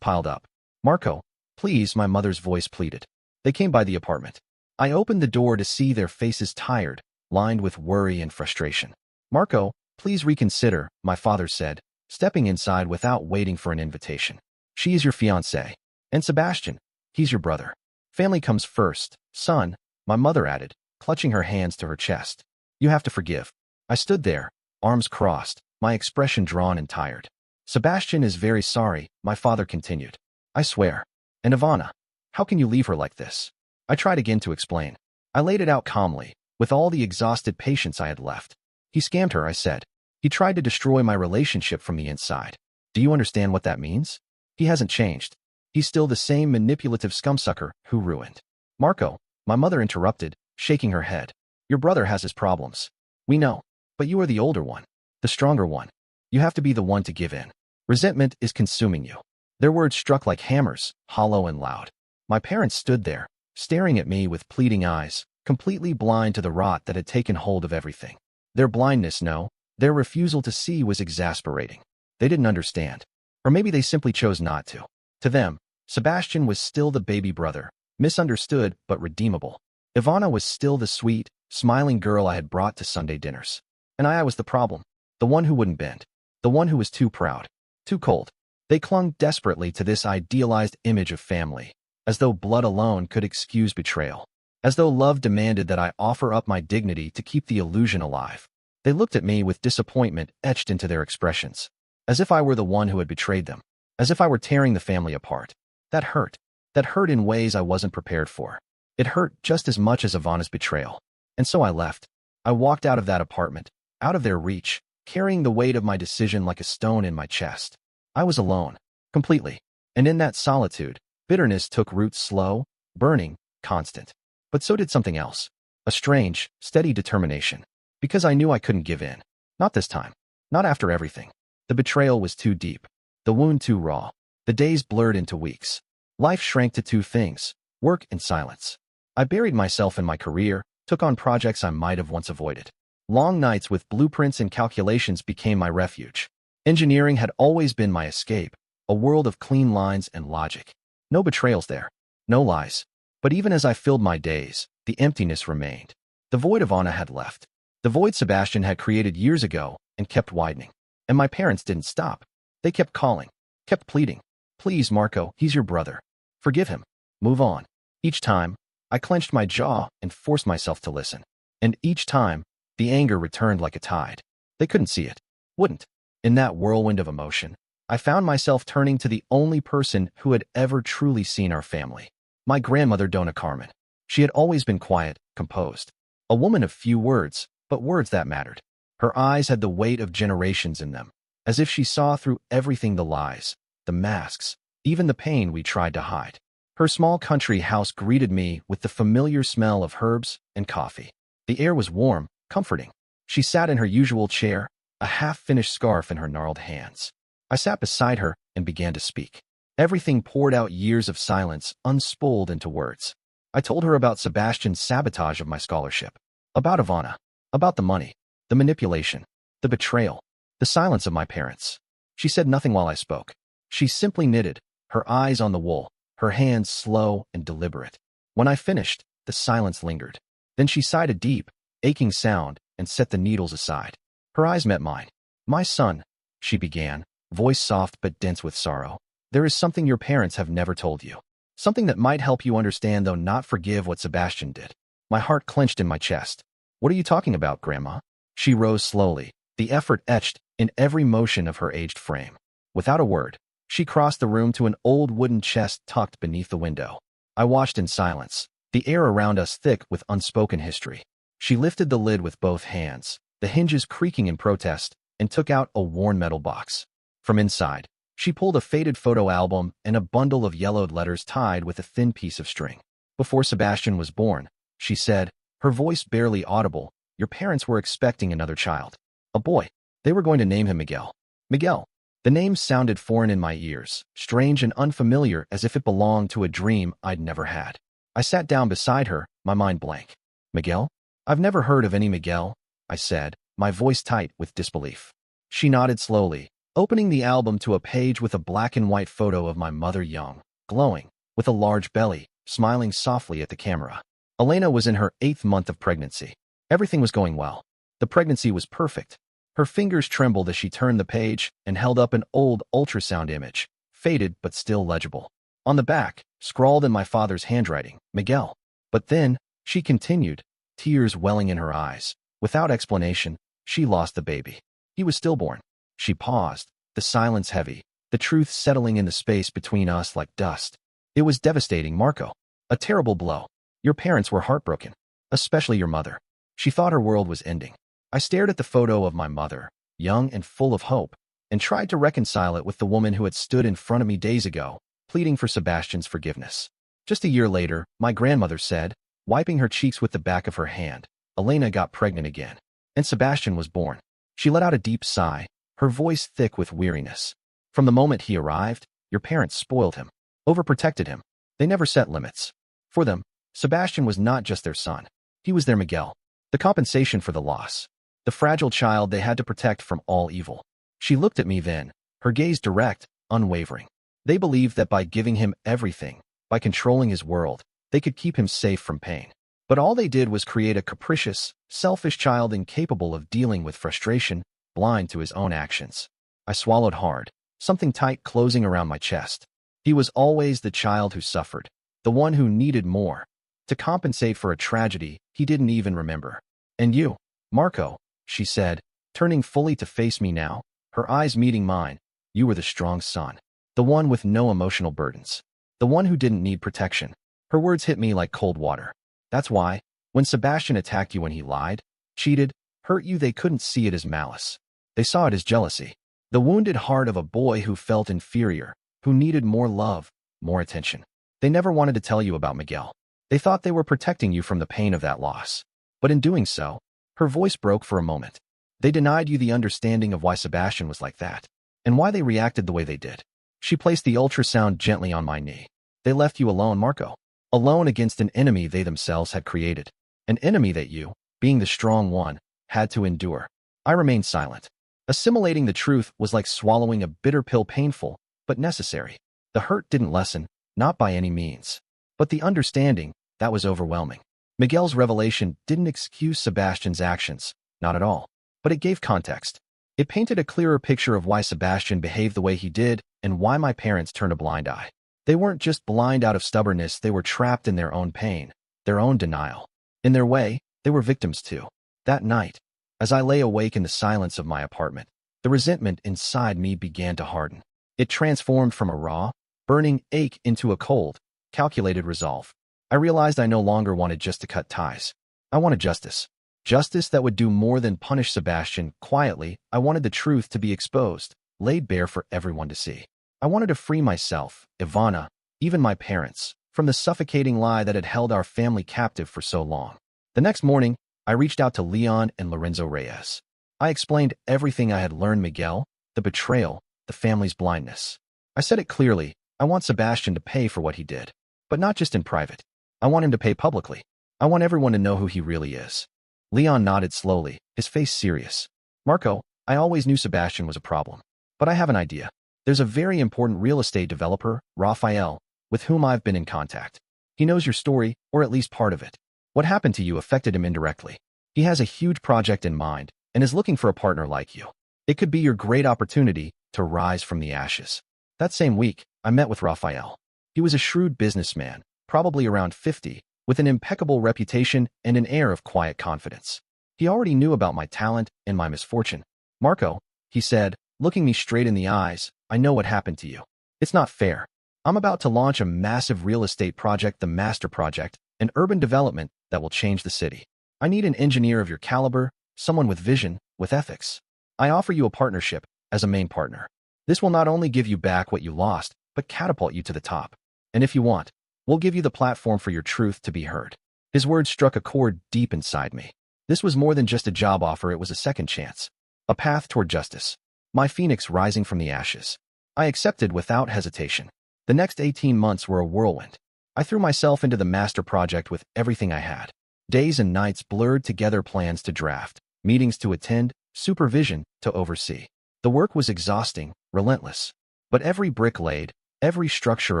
piled up. "Marco, please," my mother's voice pleaded. They came by the apartment. I opened the door to see their faces tired, lined with worry and frustration. "Marco, please reconsider," my father said, stepping inside without waiting for an invitation. "She is your fiancée. And Sebastian, he's your brother. Family comes first, son," my mother added, clutching her hands to her chest. "You have to forgive." I stood there, arms crossed, my expression drawn and tired. "Sebastian is very sorry," my father continued. "I swear. And Ivana, how can you leave her like this?" I tried again to explain. I laid it out calmly, with all the exhausted patience I had left. "He scammed her," I said. "He tried to destroy my relationship from the inside. Do you understand what that means? He hasn't changed. He's still the same manipulative scumsucker who ruined." "Marco," my mother interrupted, shaking her head. "Your brother has his problems. We know. But you are the older one, the stronger one. You have to be the one to give in. Resentment is consuming you." Their words struck like hammers, hollow and loud. My parents stood there, staring at me with pleading eyes, completely blind to the rot that had taken hold of everything. Their blindness, no, their refusal to see was exasperating. They didn't understand. Or maybe they simply chose not to. To them, Sebastian was still the baby brother, misunderstood but redeemable. Ivana was still the sweet, smiling girl I had brought to Sunday dinners. And I was the problem, the one who wouldn't bend, the one who was too proud, too cold. They clung desperately to this idealized image of family, as though blood alone could excuse betrayal, as though love demanded that I offer up my dignity to keep the illusion alive. They looked at me with disappointment etched into their expressions, as if I were the one who had betrayed them, as if I were tearing the family apart. That hurt in ways I wasn't prepared for. It hurt just as much as Ivana's betrayal. And so I left. I walked out of that apartment, out of their reach, carrying the weight of my decision like a stone in my chest. I was alone, completely. And in that solitude, bitterness took root, slow, burning, constant. But so did something else. A strange, steady determination. Because I knew I couldn't give in. Not this time. Not after everything. The betrayal was too deep. The wound too raw. The days blurred into weeks. Life shrank to two things: work and silence. I buried myself in my career, took on projects I might have once avoided. Long nights with blueprints and calculations became my refuge. Engineering had always been my escape, a world of clean lines and logic. No betrayals there. No lies. But even as I filled my days, the emptiness remained. The void Ivana had left. The void Sebastian had created years ago and kept widening. And my parents didn't stop. They kept calling, kept pleading. "Please, Marco, he's your brother. Forgive him. Move on." Each time, I clenched my jaw and forced myself to listen. And each time, the anger returned like a tide. They couldn't see it. Wouldn't. In that whirlwind of emotion, I found myself turning to the only person who had ever truly seen our family. My grandmother, Dona Carmen. She had always been quiet, composed. A woman of few words, but words that mattered. Her eyes had the weight of generations in them, as if she saw through everything: the lies, the masks, even the pain we tried to hide. Her small country house greeted me with the familiar smell of herbs and coffee. The air was warm, comforting. She sat in her usual chair, a half-finished scarf in her gnarled hands. I sat beside her and began to speak. Everything poured out, years of silence, unspooled into words. I told her about Sebastian's sabotage of my scholarship, about Ivana, about the money, the manipulation, the betrayal, the silence of my parents. She said nothing while I spoke. She simply knitted, her eyes on the wool, her hands slow and deliberate. When I finished, the silence lingered. Then she sighed a deep, aching sound and set the needles aside. Her eyes met mine. "My son," she began, voice soft but dense with sorrow, "there is something your parents have never told you. Something that might help you understand, though not forgive, what Sebastian did." My heart clenched in my chest. "What are you talking about, Grandma?" She rose slowly, the effort etched in every motion of her aged frame. Without a word, she crossed the room to an old wooden chest tucked beneath the window. I watched in silence, the air around us thick with unspoken history. She lifted the lid with both hands, the hinges creaking in protest, and took out a worn metal box. From inside, she pulled a faded photo album and a bundle of yellowed letters tied with a thin piece of string. "Before Sebastian was born," she said, her voice barely audible, "your parents were expecting another child. A boy. They were going to name him Miguel." Miguel. The name sounded foreign in my ears, strange and unfamiliar, as if it belonged to a dream I'd never had. I sat down beside her, my mind blank. Miguel? I've never heard of any Miguel, I said, my voice tight with disbelief. She nodded slowly, opening the album to a page with a black and white photo of my mother, young, glowing, with a large belly, smiling softly at the camera. Elena was in her 8th month of pregnancy. Everything was going well. The pregnancy was perfect. Her fingers trembled as she turned the page and held up an old ultrasound image, faded but still legible. On the back, scrawled in my father's handwriting, Miguel. But then, she continued, tears welling in her eyes. Without explanation, she lost the baby. He was stillborn. She paused, the silence heavy, the truth settling in the space between us like dust. It was devastating, Marco. A terrible blow. Your parents were heartbroken, especially your mother. She thought her world was ending. I stared at the photo of my mother, young and full of hope, and tried to reconcile it with the woman who had stood in front of me days ago, pleading for Sebastian's forgiveness. Just a year later, my grandmother said, wiping her cheeks with the back of her hand, Elena got pregnant again, and Sebastian was born. She let out a deep sigh, her voice thick with weariness. From the moment he arrived, your parents spoiled him, overprotected him. They never set limits. For them, Sebastian was not just their son. He was their Miguel, the compensation for the loss, the fragile child they had to protect from all evil. She looked at me then, her gaze direct, unwavering. They believed that by giving him everything, by controlling his world, they could keep him safe from pain. But all they did was create a capricious, selfish child incapable of dealing with frustration, blind to his own actions. I swallowed hard, something tight closing around my chest. He was always the child who suffered, the one who needed more, to compensate for a tragedy he didn't even remember. And you, Marco, she said, turning fully to face me now, her eyes meeting mine, you were the strong son, the one with no emotional burdens, the one who didn't need protection. Her words hit me like cold water. That's why, when Sebastian attacked you when he lied, cheated, hurt you, they couldn't see it as malice. They saw it as jealousy. The wounded heart of a boy who felt inferior, who needed more love, more attention. They never wanted to tell you about Miguel. They thought they were protecting you from the pain of that loss. But in doing so, her voice broke for a moment. They denied you the understanding of why Sebastian was like that, and why they reacted the way they did. She placed the ultrasound gently on my knee. They left you alone, Marco. Alone against an enemy they themselves had created. An enemy that you, being the strong one, had to endure. I remained silent. Assimilating the truth was like swallowing a bitter pill, painful, but necessary. The hurt didn't lessen, not by any means. But the understanding, that was overwhelming. Miguel's revelation didn't excuse Sebastian's actions, not at all. But it gave context. It painted a clearer picture of why Sebastian behaved the way he did and why my parents turned a blind eye. They weren't just blind out of stubbornness, they were trapped in their own pain, their own denial. In their way, they were victims too. That night, as I lay awake in the silence of my apartment, the resentment inside me began to harden. It transformed from a raw, burning ache into a cold, calculated resolve. I realized I no longer wanted just to cut ties. I wanted justice. Justice that would do more than punish Sebastian. Quietly, I wanted the truth to be exposed, laid bare for everyone to see. I wanted to free myself, Ivana, even my parents, from the suffocating lie that had held our family captive for so long. The next morning, I reached out to Leon and Lorenzo Reyes. I explained everything I had learned: Miguel, the betrayal, the family's blindness. I said it clearly: I want Sebastian to pay for what he did. But not just in private. I want him to pay publicly. I want everyone to know who he really is. Leon nodded slowly, his face serious. Marco, I always knew Sebastian was a problem. But I have an idea. There's a very important real estate developer, Raphael, with whom I've been in contact. He knows your story, or at least part of it. What happened to you affected him indirectly. He has a huge project in mind and is looking for a partner like you. It could be your great opportunity to rise from the ashes. That same week, I met with Raphael. He was a shrewd businessman, probably around 50, with an impeccable reputation and an air of quiet confidence. He already knew about my talent and my misfortune. Marco, he said, looking me straight in the eyes, I know what happened to you. It's not fair. I'm about to launch a massive real estate project, the Master Project, an urban development that will change the city. I need an engineer of your caliber, someone with vision, with ethics. I offer you a partnership as a main partner. This will not only give you back what you lost, but catapult you to the top. And if you want, we'll give you the platform for your truth to be heard. His words struck a chord deep inside me. This was more than just a job offer, it was a second chance. A path toward justice. My phoenix rising from the ashes. I accepted without hesitation. The next 18 months were a whirlwind. I threw myself into the master project with everything I had. Days and nights blurred together, plans to draft, meetings to attend, supervision to oversee. The work was exhausting, relentless. But every brick laid, every structure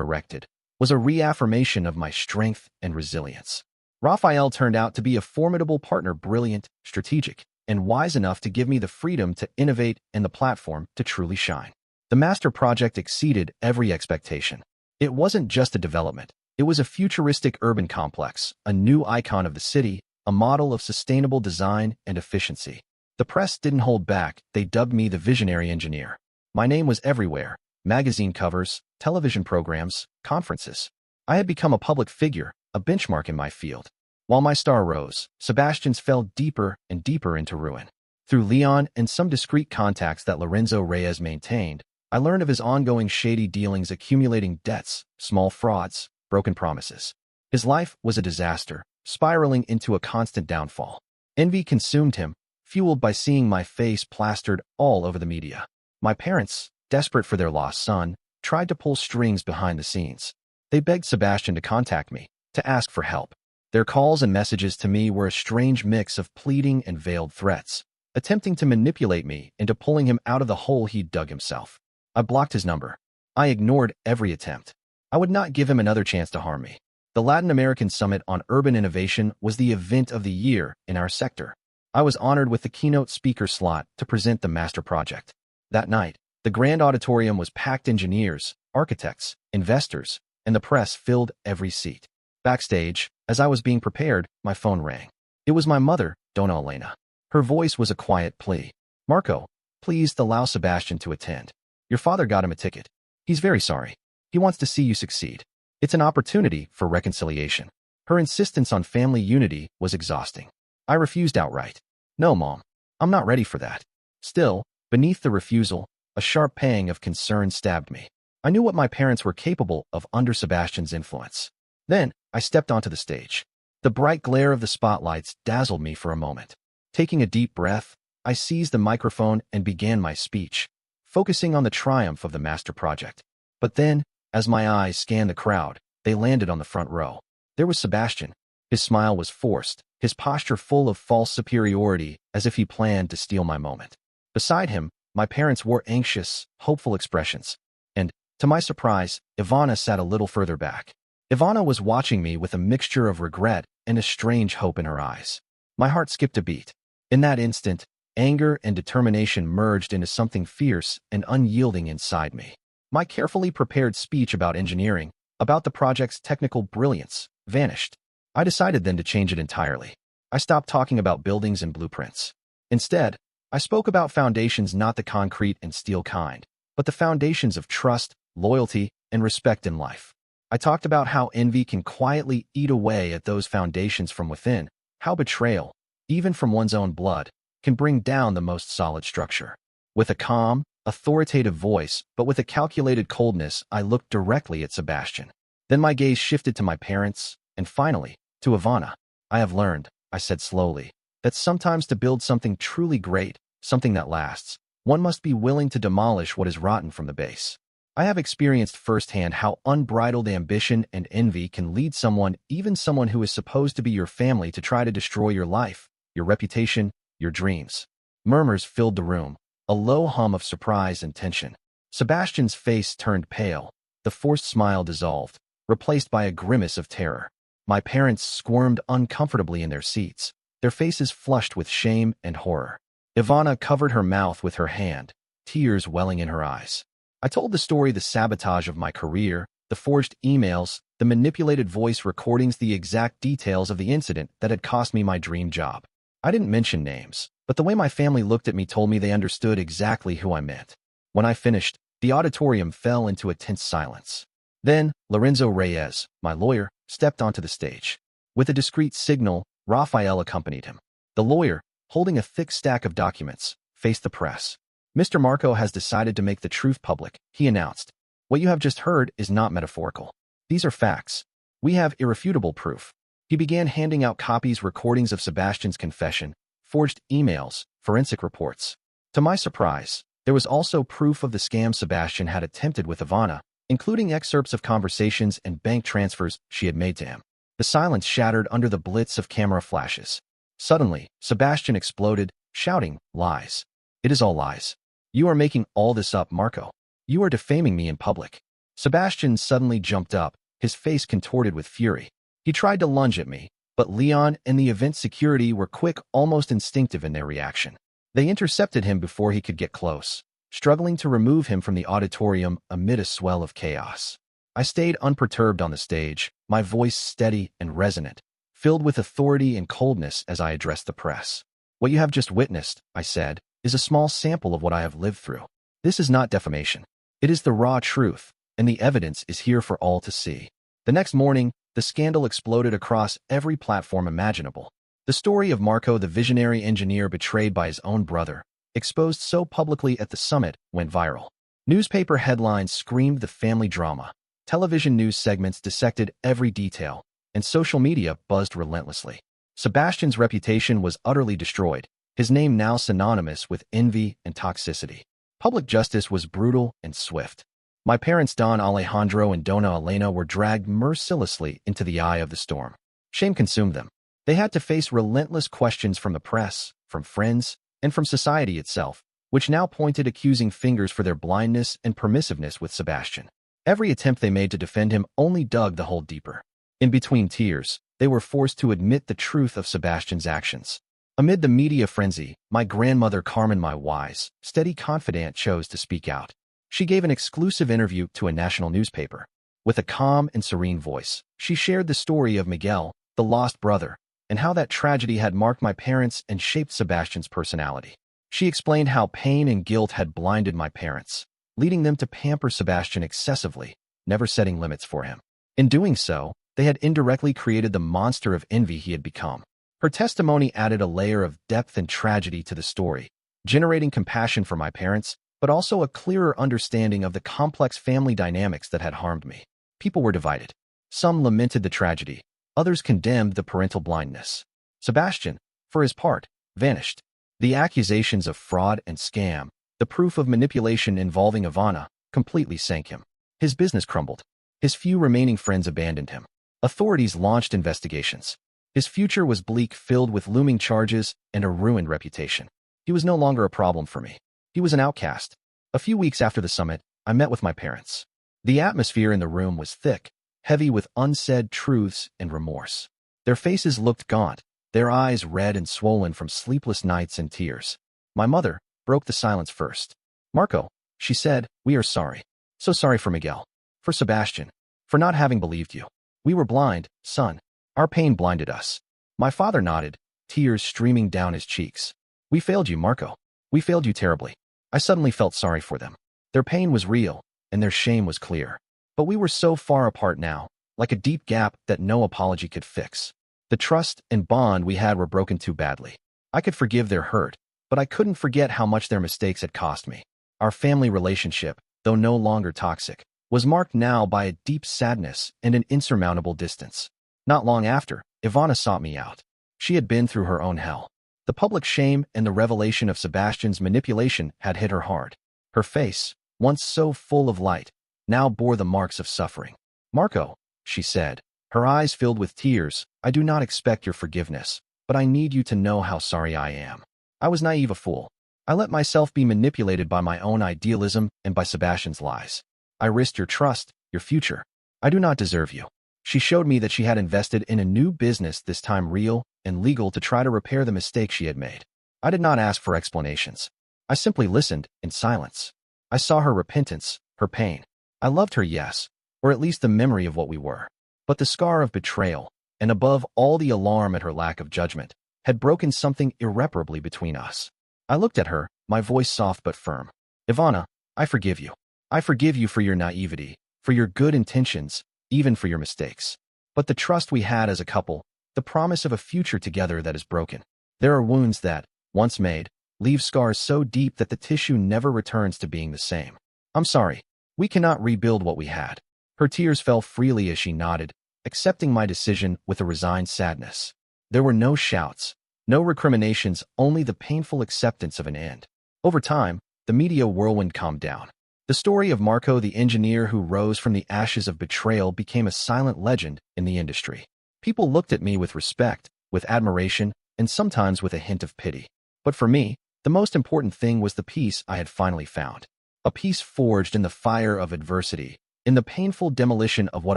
erected, was a reaffirmation of my strength and resilience. Raphael turned out to be a formidable partner, brilliant, strategic, and wise enough to give me the freedom to innovate and the platform to truly shine. The master project exceeded every expectation. It wasn't just a development. It was a futuristic urban complex, a new icon of the city, a model of sustainable design and efficiency. The press didn't hold back. They dubbed me the visionary engineer. My name was everywhere: magazine covers, television programs, conferences. I had become a public figure, a benchmark in my field. While my star rose, Sebastian's fell deeper and deeper into ruin. Through Leon and some discreet contacts that Lorenzo Reyes maintained, I learned of his ongoing shady dealings, accumulating debts, small frauds, broken promises. His life was a disaster, spiraling into a constant downfall. Envy consumed him, fueled by seeing my face plastered all over the media. My parents, desperate for their lost son, tried to pull strings behind the scenes. They begged Sebastian to contact me, to ask for help. Their calls and messages to me were a strange mix of pleading and veiled threats, attempting to manipulate me into pulling him out of the hole he'd dug himself. I blocked his number. I ignored every attempt. I would not give him another chance to harm me. The Latin American Summit on Urban Innovation was the event of the year in our sector. I was honored with the keynote speaker slot to present the master project. That night, the grand auditorium was packed. Engineers, architects, investors, and the press filled every seat. Backstage, as I was being prepared, my phone rang. It was my mother, Donna Elena. Her voice was a quiet plea. "Marco, please allow Sebastian to attend. Your father got him a ticket. He's very sorry. He wants to see you succeed. It's an opportunity for reconciliation." Her insistence on family unity was exhausting. I refused outright. "No, Mom. I'm not ready for that." Still, beneath the refusal, a sharp pang of concern stabbed me. I knew what my parents were capable of under Sebastian's influence. Then, I stepped onto the stage. The bright glare of the spotlights dazzled me for a moment. Taking a deep breath, I seized the microphone and began my speech, focusing on the triumph of the master project. But then, as my eyes scanned the crowd, they landed on the front row. There was Sebastian. His smile was forced, his posture full of false superiority, as if he planned to steal my moment. Beside him, my parents wore anxious, hopeful expressions. And, to my surprise, Ivana sat a little further back. Ivana was watching me with a mixture of regret and a strange hope in her eyes. My heart skipped a beat. In that instant, anger and determination merged into something fierce and unyielding inside me. My carefully prepared speech about engineering, about the project's technical brilliance, vanished. I decided then to change it entirely. I stopped talking about buildings and blueprints. Instead, I spoke about foundations, not the concrete and steel kind, but the foundations of trust, loyalty, and respect in life. I talked about how envy can quietly eat away at those foundations from within, how betrayal, even from one's own blood, can bring down the most solid structure. With a calm, authoritative voice, but with a calculated coldness, I looked directly at Sebastian. Then my gaze shifted to my parents, and finally, to Ivana. "I have learned," I said slowly, "that sometimes to build something truly great, something that lasts, one must be willing to demolish what is rotten from the base. I have experienced firsthand how unbridled ambition and envy can lead someone, even someone who is supposed to be your family, to try to destroy your life, your reputation, your dreams." Murmurs filled the room, a low hum of surprise and tension. Sebastian's face turned pale. The forced smile dissolved, replaced by a grimace of terror. My parents squirmed uncomfortably in their seats, their faces flushed with shame and horror. Ivana covered her mouth with her hand, tears welling in her eyes. I told the story: the sabotage of my career, the forged emails, the manipulated voice recordings, the exact details of the incident that had cost me my dream job. I didn't mention names, but the way my family looked at me told me they understood exactly who I meant. When I finished, the auditorium fell into a tense silence. Then, Lorenzo Reyes, my lawyer, stepped onto the stage. With a discreet signal, Raphael accompanied him. The lawyer, holding a thick stack of documents, faced the press. "Mr. Marco has decided to make the truth public," he announced. "What you have just heard is not metaphorical. These are facts. We have irrefutable proof." He began handing out copies, recordings of Sebastian's confession, forged emails, forensic reports. To my surprise, there was also proof of the scam Sebastian had attempted with Ivana, including excerpts of conversations and bank transfers she had made to him. The silence shattered under the blitz of camera flashes. Suddenly, Sebastian exploded, shouting, "Lies. It is all lies. You are making all this up, Marco. You are defaming me in public." Sebastian suddenly jumped up, his face contorted with fury. He tried to lunge at me, but Leon and the event security were quick, almost instinctive in their reaction. They intercepted him before he could get close, struggling to remove him from the auditorium amid a swell of chaos. I stayed unperturbed on the stage, my voice steady and resonant, filled with authority and coldness as I addressed the press. "What you have just witnessed," I said, "is a small sample of what I have lived through. This is not defamation. It is the raw truth, and the evidence is here for all to see." The next morning, the scandal exploded across every platform imaginable. The story of Marco, the visionary engineer betrayed by his own brother, exposed so publicly at the summit, went viral. Newspaper headlines screamed the family drama. Television news segments dissected every detail, and social media buzzed relentlessly. Sebastian's reputation was utterly destroyed, his name now synonymous with envy and toxicity. Public justice was brutal and swift. My parents, Don Alejandro and Dona Elena, were dragged mercilessly into the eye of the storm. Shame consumed them. They had to face relentless questions from the press, from friends, and from society itself, which now pointed accusing fingers for their blindness and permissiveness with Sebastian. Every attempt they made to defend him only dug the hole deeper. In between tears, they were forced to admit the truth of Sebastian's actions. Amid the media frenzy, my grandmother Carmen, my wise, steady confidant, chose to speak out. She gave an exclusive interview to a national newspaper. With a calm and serene voice, she shared the story of Miguel, the lost brother, and how that tragedy had marked my parents and shaped Sebastian's personality. She explained how pain and guilt had blinded my parents, leading them to pamper Sebastian excessively, never setting limits for him. In doing so, they had indirectly created the monster of envy he had become. Her testimony added a layer of depth and tragedy to the story, generating compassion for my parents, but also a clearer understanding of the complex family dynamics that had harmed me. People were divided. Some lamented the tragedy, others condemned the parental blindness. Sebastian, for his part, vanished. The accusations of fraud and scam, the proof of manipulation involving Ivana, completely sank him. His business crumbled. His few remaining friends abandoned him. Authorities launched investigations. His future was bleak, filled with looming charges and a ruined reputation. He was no longer a problem for me. He was an outcast. A few weeks after the summit, I met with my parents. The atmosphere in the room was thick, heavy with unsaid truths and remorse. Their faces looked gaunt, their eyes red and swollen from sleepless nights and tears. My mother broke the silence first. "Marco," she said, "we are sorry. So sorry for Miguel. For Sebastian. For not having believed you. We were blind, son. Our pain blinded us." My father nodded, tears streaming down his cheeks. "We failed you, Marco. We failed you terribly." I suddenly felt sorry for them. Their pain was real, and their shame was clear. But we were so far apart now, like a deep gap that no apology could fix. The trust and bond we had were broken too badly. I could forgive their hurt, but I couldn't forget how much their mistakes had cost me. Our family relationship, though no longer toxic, was marked now by a deep sadness and an insurmountable distance. Not long after, Ivana sought me out. She had been through her own hell. The public shame and the revelation of Sebastian's manipulation had hit her hard. Her face, once so full of light, now bore the marks of suffering. "Marco," she said, her eyes filled with tears, "I do not expect your forgiveness, but I need you to know how sorry I am. I was naive, a fool. I let myself be manipulated by my own idealism and by Sebastian's lies. I risked your trust, your future. I do not deserve you." She showed me that she had invested in a new business, this time real and legal, to try to repair the mistake she had made. I did not ask for explanations. I simply listened in silence. I saw her repentance, her pain. I loved her, yes, or at least the memory of what we were. But the scar of betrayal, and above all the alarm at her lack of judgment, had broken something irreparably between us. I looked at her, my voice soft but firm. "Ivana, I forgive you. I forgive you for your naivety, for your good intentions, even for your mistakes. But the trust we had as a couple, the promise of a future together, that is broken. There are wounds that, once made, leave scars so deep that the tissue never returns to being the same. I'm sorry. We cannot rebuild what we had." Her tears fell freely as she nodded, accepting my decision with a resigned sadness. There were no shouts, no recriminations, only the painful acceptance of an end. Over time, the media whirlwind calmed down. The story of Marco, the engineer who rose from the ashes of betrayal, became a silent legend in the industry. People looked at me with respect, with admiration, and sometimes with a hint of pity. But for me, the most important thing was the peace I had finally found. A peace forged in the fire of adversity, in the painful demolition of what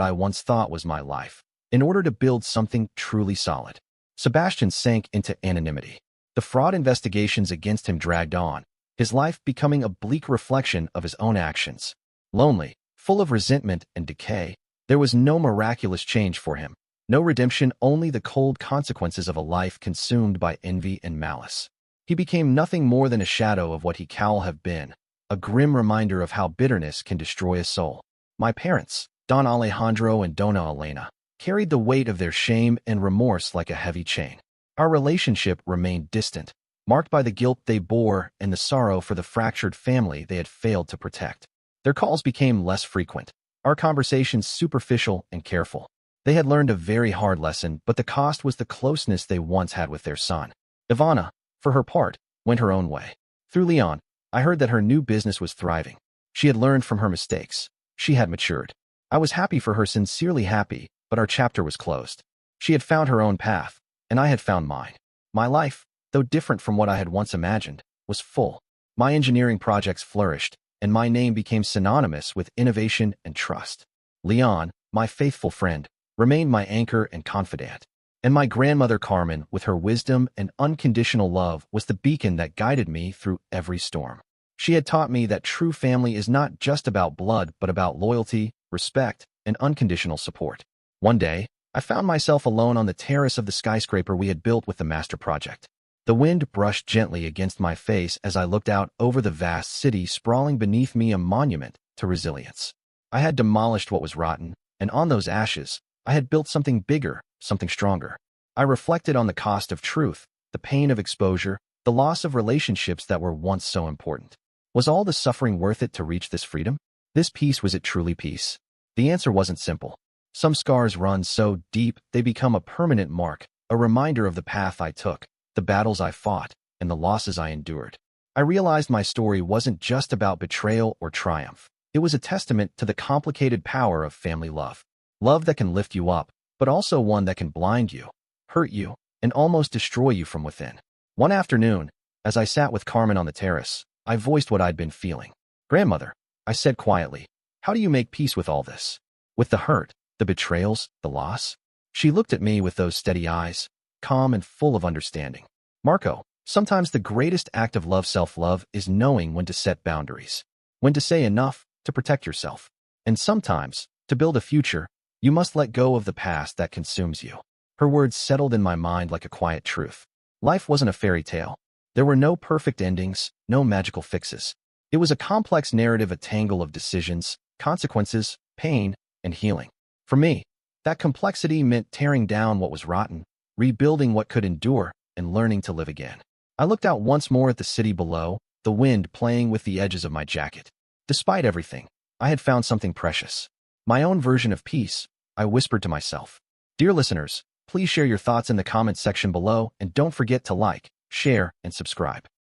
I once thought was my life, in order to build something truly solid. Sebastian sank into anonymity. The fraud investigations against him dragged on, his life becoming a bleak reflection of his own actions. Lonely, full of resentment and decay, there was no miraculous change for him, no redemption, only the cold consequences of a life consumed by envy and malice. He became nothing more than a shadow of what he could have been, a grim reminder of how bitterness can destroy a soul. My parents, Don Alejandro and Dona Elena, carried the weight of their shame and remorse like a heavy chain. Our relationship remained distant, marked by the guilt they bore and the sorrow for the fractured family they had failed to protect. Their calls became less frequent, our conversations superficial and careful. They had learned a very hard lesson, but the cost was the closeness they once had with their son. Ivana, for her part, went her own way. Through Leon, I heard that her new business was thriving. She had learned from her mistakes. She had matured. I was happy for her, sincerely happy, but our chapter was closed. She had found her own path, and I had found mine. My life, though different from what I had once imagined, was full. My engineering projects flourished, and my name became synonymous with innovation and trust. Leon, my faithful friend, remained my anchor and confidant. And my grandmother Carmen, with her wisdom and unconditional love, was the beacon that guided me through every storm. She had taught me that true family is not just about blood, but about loyalty, respect, and unconditional support. One day, I found myself alone on the terrace of the skyscraper we had built with the master project. The wind brushed gently against my face as I looked out over the vast city sprawling beneath me, a monument to resilience. I had demolished what was rotten, and on those ashes, I had built something bigger, something stronger. I reflected on the cost of truth, the pain of exposure, the loss of relationships that were once so important. Was all the suffering worth it to reach this freedom? This peace, was it truly peace? The answer wasn't simple. Some scars run so deep they become a permanent mark, a reminder of the path I took, the battles I fought, and the losses I endured. I realized my story wasn't just about betrayal or triumph. It was a testament to the complicated power of family love. Love that can lift you up, but also one that can blind you, hurt you, and almost destroy you from within. One afternoon, as I sat with Carmen on the terrace, I voiced what I'd been feeling. "Grandmother," I said quietly, "how do you make peace with all this? With the hurt, the betrayals, the loss?" She looked at me with those steady eyes, calm and full of understanding. "Marco, sometimes the greatest act of love, self-love, is knowing when to set boundaries, when to say enough, to protect yourself. And sometimes, to build a future, you must let go of the past that consumes you." Her words settled in my mind like a quiet truth. Life wasn't a fairy tale. There were no perfect endings, no magical fixes. It was a complex narrative, a tangle of decisions, consequences, pain, and healing. For me, that complexity meant tearing down what was rotten, rebuilding what could endure, and learning to live again. I looked out once more at the city below, the wind playing with the edges of my jacket. Despite everything, I had found something precious. My own version of peace, I whispered to myself. Dear listeners, please share your thoughts in the comments section below, and don't forget to like, share, and subscribe.